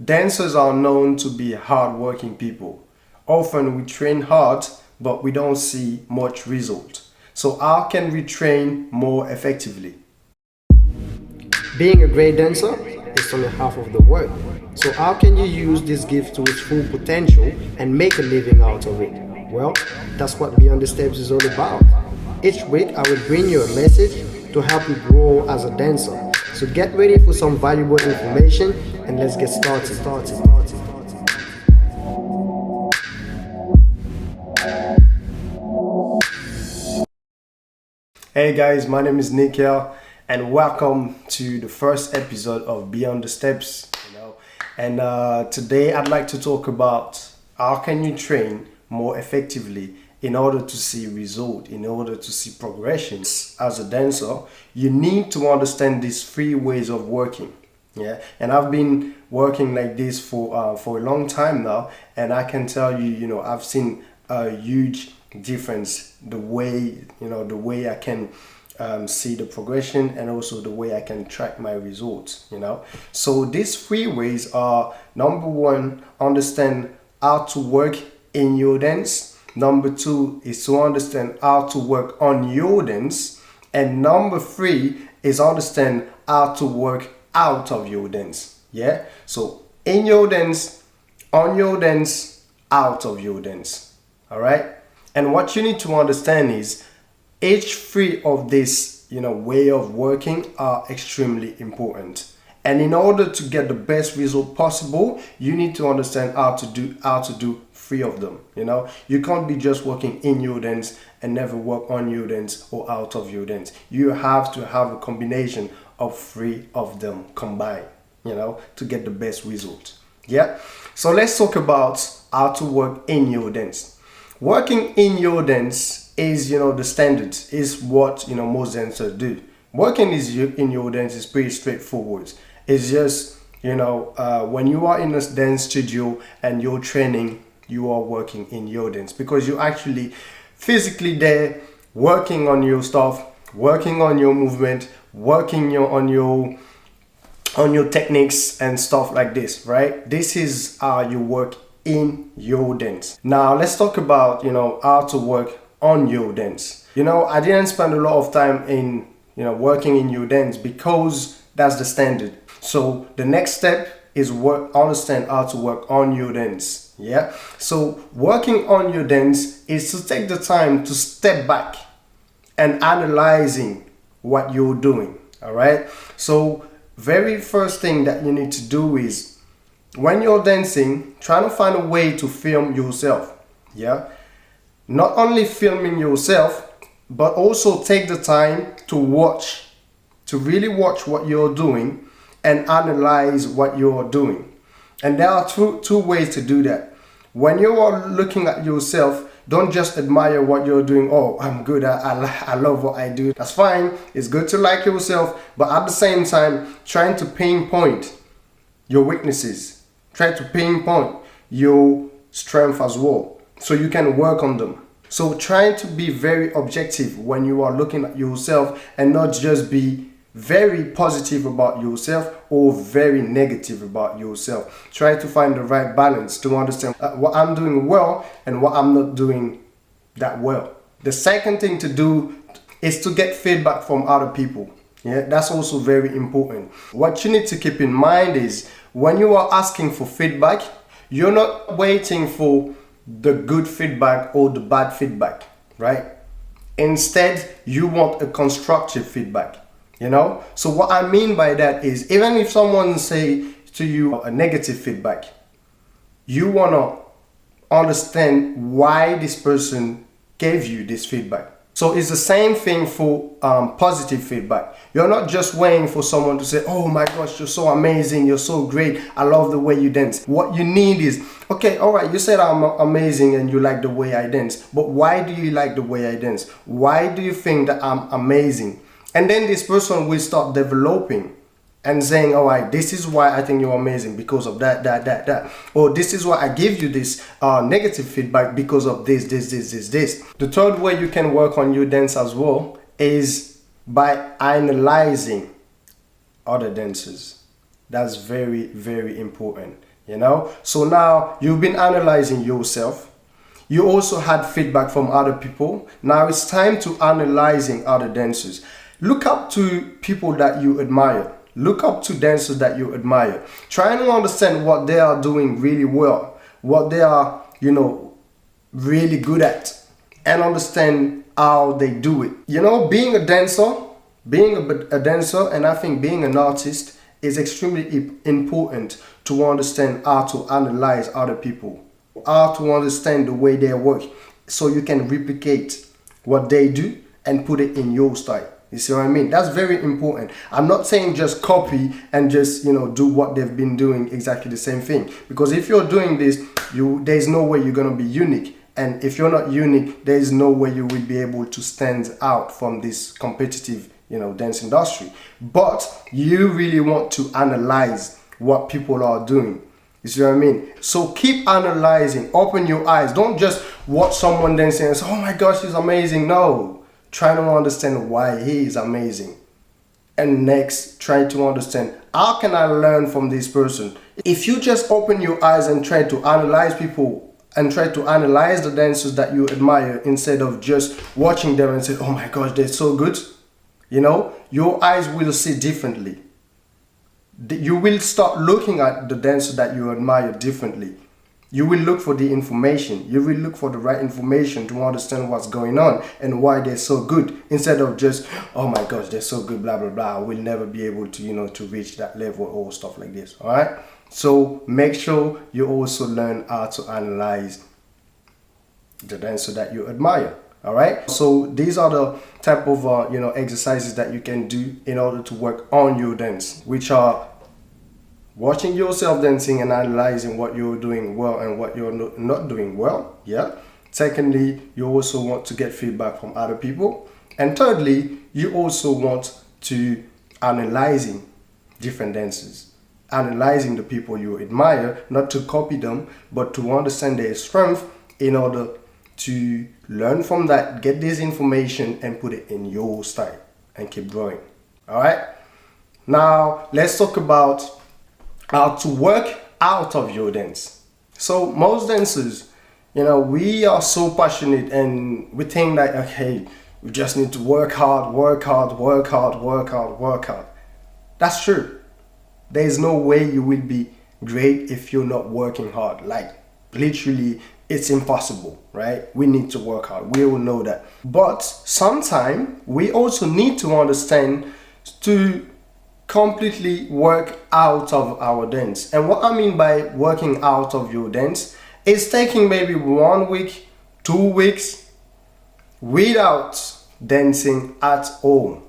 Dancers are known to be hard-working people. Often we train hard, but we don't see much result. So how can we train more effectively? Being a great dancer is only half of the work. So how can you use this gift to its full potential and make a living out of it? Well, that's what Beyond the Steps is all about. Each week I will bring you a message to help you grow as a dancer. So get ready for some valuable information and let's get started. Hey guys, my name is Nikhil and welcome to the first episode of Beyond the Steps. And today I'd like to talk about how can you train more effectively in order to see result, in order to see progressions. As a dancer, you need to understand these three ways of working. And I've been working like this for a long time now, and I can tell you, I've seen a huge difference the way I can see the progression and also the way I can track my results. So these three ways are: number one, understand how to work in your dance; number two is to understand how to work on your dance; and number three is understand how to work out of your dance. So in your dance, on your dance, out of your dance. All right. And what you need to understand is each three of this way of working are extremely important. And in order to get the best result possible, you need to understand how to do three of them. You can't be just working in your dance and never work on your dance or out of your dance. You have to have a combination of three of them combined, to get the best result. So let's talk about how to work in your dance. Working in your dance is, the standard, is what, most dancers do. Working in your dance is pretty straightforward. It's just, when you are in a dance studio and you're training, you are working in your dance because you're actually physically there, working on your stuff, working on your movement, working on your techniques and stuff like this, right? This is how you work in your dance. Now let's talk about how to work on your dance. I didn't spend a lot of time in working in your dance because that's the standard. So the next step is understand how to work on your dance. So working on your dance is to take the time to step back and analyzing what you're doing. All right. So very first thing that you need to do is, when you're dancing, try to find a way to film yourself. Not only filming yourself, but also take the time to really watch what you're doing and analyze what you're doing. And there are two ways to do that. When you are looking at yourself, don't just admire what you're doing. Oh, I'm good. I love what I do. That's fine. It's good to like yourself. But at the same time, trying to pinpoint your weaknesses. Try to pinpoint your strength as well, so you can work on them. So trying to be very objective when you are looking at yourself and not just be very positive about yourself or very negative about yourself. Try to find the right balance to understand what I'm doing well and what I'm not doing that well. The second thing to do is to get feedback from other people. That's also very important. What you need to keep in mind is, when you are asking for feedback, you're not waiting for the good feedback or the bad feedback, right? Instead, you want a constructive feedback, So what I mean by that is, even if someone say to you a negative feedback, you want to understand why this person gave you this feedback. So it's the same thing for positive feedback. You're not just waiting for someone to say, oh my gosh, you're so amazing, you're so great, I love the way you dance. What you need is, okay, all right, you said I'm amazing and you like the way I dance, but why do you like the way I dance? Why do you think that I'm amazing? And then this person will start developing and saying, all right, this is why I think you're amazing because of that. Or this is why I give you this negative feedback because of this. The third way you can work on your dance as well is by analyzing other dancers. That's very, very important. So now you've been analyzing yourself. You also had feedback from other people. Now it's time to analyzing other dancers. Look up to people that you admire. Look up to dancers that you admire. Try to understand what they are doing really well, what they are, really good at, and understand how they do it. Being a dancer, and I think being an artist is extremely important to understand how to analyze other people, how to understand the way they work, so you can replicate what they do and put it in your style. You see what I mean? That's very important. I'm not saying just copy and just, do what they've been doing exactly the same thing. Because if you're doing this, there's no way you're going to be unique. And if you're not unique, there's no way you will be able to stand out from this competitive, dance industry. But you really want to analyze what people are doing. You see what I mean? So keep analyzing, open your eyes. Don't just watch someone dancing and say, oh my gosh, he's amazing. No. Try to understand why he is amazing. And next, try to understand, how can I learn from this person? If you just open your eyes and try to analyze people and try to analyze the dancers that you admire instead of just watching them and say, oh my gosh, they're so good, your eyes will see differently. You will start looking at the dancer that you admire differently. You will look for the information. You will look for the right information to understand what's going on and why they're so good, instead of just, oh my gosh, they're so good, blah, blah, blah. We'll never be able to, to reach that level or stuff like this. All right. So make sure you also learn how to analyze the dancer that you admire. All right. So these are the type of, exercises that you can do in order to work on your dance, which are watching yourself dancing and analyzing what you're doing well and what you're not doing well. Yeah. Secondly, you also want to get feedback from other people. And thirdly, you also want to analyzing different dancers, analyzing the people you admire, not to copy them, but to understand their strength in order to learn from that, get this information and put it in your style and keep growing. All right. Now let's talk about how to work out of your dance. So most dancers, we are so passionate and we think that, okay, we just need to work hard. That's true. There is no way you will be great if you're not working hard. Like literally, it's impossible, right? We need to work hard. We all know that. But sometimes we also need to understand to completely work out of our dance. And what I mean by working out of your dance is taking maybe 1 week, 2 weeks without dancing at all.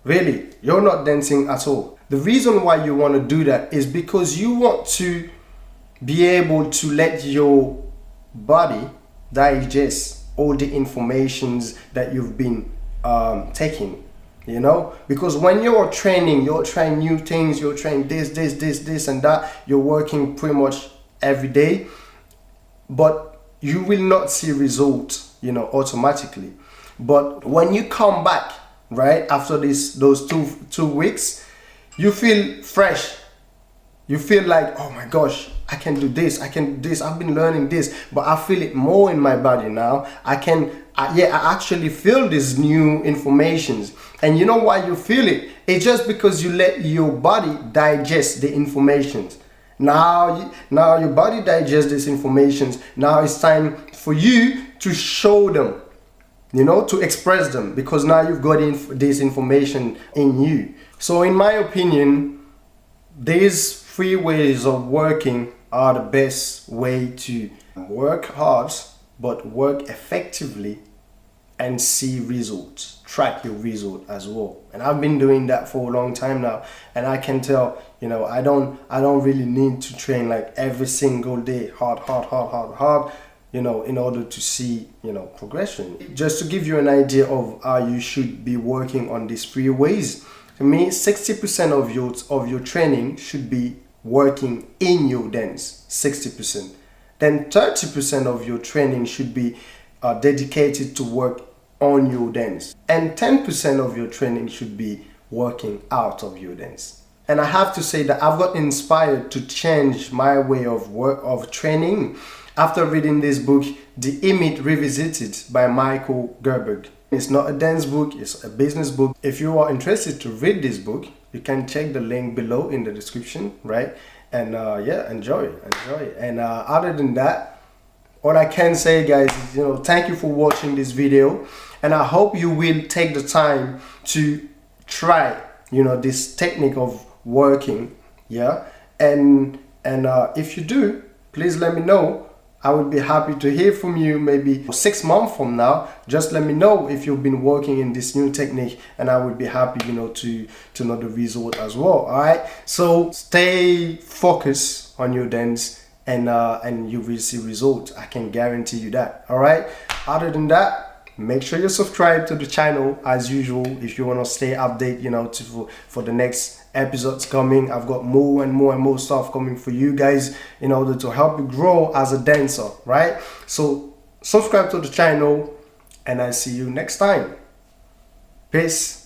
Really, you're not dancing at all. The reason why you want to do that is because you want to be able to let your body digest all the informations that you've been taking. Because when you're trying new things, you're trying this and that, you're working pretty much every day, but you will not see results, automatically. But when you come back, right, after those two weeks, you feel fresh. You feel like, oh my gosh, I can do this, I've been learning this, but I feel it more in my body now. I actually feel these new informations. And you know why you feel it? It's just because you let your body digest the information. Now your body digests this information. Now it's time for you to show them, to express them, because now you've got this information in you. So in my opinion, these 3 ways of working are the best way to work hard, but work effectively and see results. Track your result as well. And I've been doing that for a long time now, and I can tell, I don't really need to train like every single day hard, in order to see, progression. Just to give you an idea of how you should be working on these 3 ways. To me, 60% of your training should be working in your dance, 60%. Then 30% of your training should be dedicated to work on your dance. And 10% of your training should be working out of your dance. And I have to say that I've got inspired to change my way of work, of training, after reading this book, The Image Revisited by Michael Gerberg. It's not a dance book, it's a business book. If you are interested to read this book, you can check the link below in the description, right? And yeah, enjoy it. And other than that, what I can say, guys, is, thank you for watching this video, and I hope you will take the time to try, this technique of working, yeah. And if you do, please let me know. I would be happy to hear from you maybe 6 months from now. Just let me know if you've been working in this new technique, and I would be happy, to know the result as well. All right. So stay focused on your dance, and you will see results. I can guarantee you that. All right. Other than that, make sure you subscribe to the channel as usual if you want to stay updated, for the next episodes coming. I've got more and more stuff coming for you guys in order to help you grow as a dancer, right? So subscribe to the channel, and I'll see you next time. Peace.